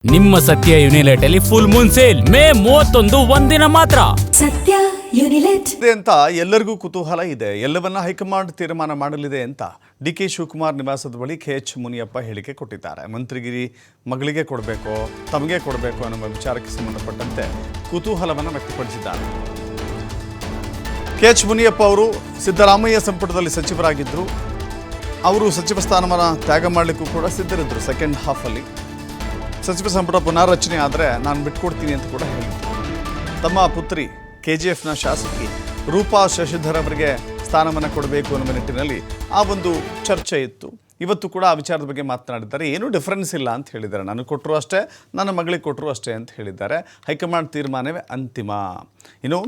ನಿಮ್ಮ ಸತ್ಯ ಯುನಿಲೆಟ್ ಅಲ್ಲಿ ಫುಲ್ ಮೂನ್ ಸೇಲ್ ಮೇ 31 ಒಂದಿನ ಮಾತ್ರ. ಸತ್ಯ ಯುನಿಲೆಟ್ ಅಂತ ಎಲ್ಲರಿಗೂ ಕುತೂಹಲ ಇದೆ. ಎಲ್ಲವನ್ನ ಹೈಕಮಾಂಡ್ ತೀರ್ಮಾನ ಮಾಡಲಿದೆ ಅಂತ ಡಿಕೆ ಶಿವಕುಮಾರ್ ನಿವಾಸದ ಬಳಿ KH ಮುನಿಯಪ್ಪ ಹೇಳಿಕೆ ಕೊಟ್ಟಿದ್ದಾರೆ. ಮಂತ್ರಿಗಿರಿ ಮಗಳಿಗೆ ಕೊಡಬೇಕು, ತಮಗೆ ಕೊಡಬೇಕು ಅನ್ನುವ ವಿಚಾರಕ್ಕೆ ಸಂಬಂಧಪಟ್ಟಂತೆ ಕುತೂಹಲವನ್ನು ವ್ಯಕ್ತಪಡಿಸಿದ್ದಾರೆ. KH ಮುನಿಯಪ್ಪ ಅವರು ಸಿದ್ದರಾಮಯ್ಯ ಸಂಪುಟದಲ್ಲಿ ಸಚಿವರಾಗಿದ್ದರು. ಅವರು ಸಚಿವ ಸ್ಥಾನಮಾನ ತ್ಯಾಗ ಮಾಡಲಿಕ್ಕೂ ಕೂಡ ಸಿದ್ಧರಿದ್ದರು. ಸೆಕೆಂಡ್ ಹಾಫಲ್ಲಿ ಸಚಿವ ಸಂಪುಟ ಪುನಾರಚನೆ ಆದರೆ ನಾನು ಬಿಟ್ಕೊಡ್ತೀನಿ ಅಂತ ಕೂಡ ಹೇಳಿದರು. ತಮ್ಮ ಪುತ್ರಿ KGFನ ಶಾಸಕಿ ರೂಪಾ ಶಶಿಧರ್ ಅವರಿಗೆ ಸ್ಥಾನಮಾನ ಕೊಡಬೇಕು ಅನ್ನುವ ನಿಟ್ಟಿನಲ್ಲಿ ಆ ಒಂದು ಚರ್ಚೆ ಇತ್ತು. ಇವತ್ತು ಕೂಡ ಆ ವಿಚಾರದ ಬಗ್ಗೆ ಮಾತನಾಡಿದ್ದಾರೆ. ಏನೂ ಡಿಫರೆನ್ಸ್ ಇಲ್ಲ ಅಂತ ಹೇಳಿದ್ದಾರೆ. ನನಗೆ ಕೊಟ್ಟರು ಅಷ್ಟೇ, ನನ್ನ ಮಗಳಿಗೆ ಕೊಟ್ಟರು ಅಷ್ಟೇ ಅಂತ ಹೇಳಿದ್ದಾರೆ. ಹೈಕಮಾಂಡ್ ತೀರ್ಮಾನವೇ ಅಂತಿಮ. ಇನ್ನು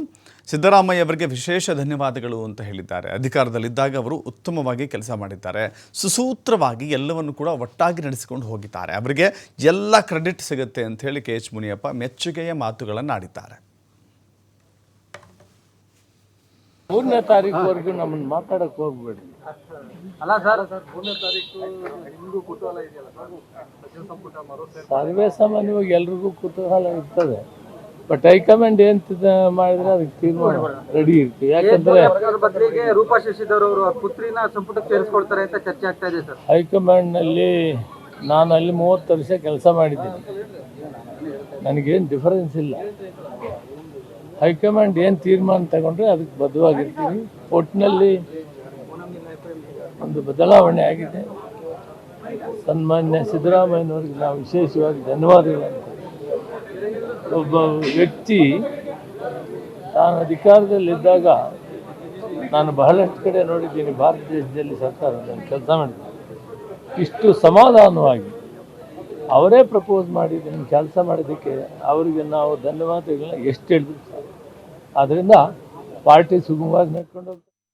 ಸಿದ್ದರಾಮಯ್ಯ ಅವರಿಗೆ ವಿಶೇಷ ಧನ್ಯವಾದಗಳು ಅಂತ ಹೇಳಿದ್ದಾರೆ. ಅಧಿಕಾರದಲ್ಲಿದ್ದಾಗ ಅವರು ಉತ್ತಮವಾಗಿ ಕೆಲಸ ಮಾಡಿದ್ದಾರೆ, ಸುಸೂತ್ರವಾಗಿ ಎಲ್ಲವನ್ನು ಕೂಡ ಒಟ್ಟಾಗಿ ನಡೆಸಿಕೊಂಡು ಹೋಗಿದ್ದಾರೆ, ಅವರಿಗೆ ಎಲ್ಲ ಕ್ರೆಡಿಟ್ ಸಿಗುತ್ತೆ ಅಂತ ಹೇಳಿ KH ಮುನಿಯಪ್ಪ ಮೆಚ್ಚುಗೆಯ ಮಾತುಗಳನ್ನು ಆಡಿದ್ದಾರೆ. 3ನೇ ತಾರೀಕುವರೆಗೂ ನಮ್ಮನ್ನು ಮಾತಾಡಕ್ಕೆ ಹೋಗ್ಬೇಡಿ. ಅಲ್ಲ ಸರ್ 3ನೇ ತಾರೀಕು ನಿಮಗೂ ಕುತೂಹಲ ಇದೆಯಲ್ಲ ಸಚಿವ ಸಂಪುಟ ಸರ್ವೇ ಸಾಮಾನ್ಯವಾಗಿ ಎಲ್ರಿಗೂ ಕುತೂಹಲ ಇರ್ತದೆ. ಬಟ್ ಹೈಕಮಾಂಡ್ ಏನ್ ಮಾಡಿದ್ರೆ ಅದಕ್ಕೆ ತೀರ್ಮಾನ ರೆಡಿ ಇರ್ತೀವಿ. ಯಾಕಂದ್ರೆ ಬದಲಿಗೆ ರೂಪಾ ಶಶಿಧರ್ ಅವರು ಪುತ್ರಿನ ಸಂಪುಟಕ್ಕೆ ಸೇರಿಸ್ಕೊಳ್ತಾರೆ ಅಂತ ಚರ್ಚೆ ಆಗ್ತಾ ಇದೆ ಸರ್. ಹೈಕಮಾಂಡ್ನಲ್ಲಿ ನಾನು ಅಲ್ಲಿ 30 ವರ್ಷ ಕೆಲಸ ಮಾಡಿದ್ದೀನಿ. ನನಗೇನು ಡಿಫರೆನ್ಸ್ ಇಲ್ಲ. ಹೈಕಮಾಂಡ್ ಏನು ತೀರ್ಮಾನ ತಗೊಂಡ್ರೆ ಅದಕ್ಕೆ ಬದ್ಧವಾಗಿರ್ತೀವಿ. ಒಟ್ಟಿನಲ್ಲಿ ಒಂದು ಬದಲಾವಣೆ ಆಗಿದೆ. ಸನ್ಮಾನ್ಯ ಸಿದ್ದರಾಮಯ್ಯನವ್ರಿಗೆ ನಾವು ವಿಶೇಷವಾಗಿ ಧನ್ಯವಾದಗಳು ಅಂತ. ಒಬ್ಬ ವ್ಯಕ್ತಿ ತಾನು ಅಧಿಕಾರದಲ್ಲಿದ್ದಾಗ ನಾನು ಬಹಳಷ್ಟು ಕಡೆ ನೋಡಿದ್ದೀನಿ, ಭಾರತ ದೇಶದಲ್ಲಿ ಸರ್ಕಾರದಲ್ಲಿ ಕೆಲಸ ಮಾಡಿದ್ದೀನಿ. ಇಷ್ಟು ಸಮಾಧಾನವಾಗಿ ಅವರೇ ಪ್ರಪೋಸ್ ಮಾಡಿದ್ದೀನಿ ಕೆಲಸ ಮಾಡೋದಕ್ಕೆ ಅವರಿಗೆ ನಾವು ಧನ್ಯವಾದಗಳನ್ನ ಎಷ್ಟು ಹೇಳಿದ್ರು. ಆದ್ದರಿಂದ ಪಾರ್ಟಿ ಸುಗಮವಾಗಿ ನಡ್ಕೊಂಡು ಹೋಗ್ತಾರೆ.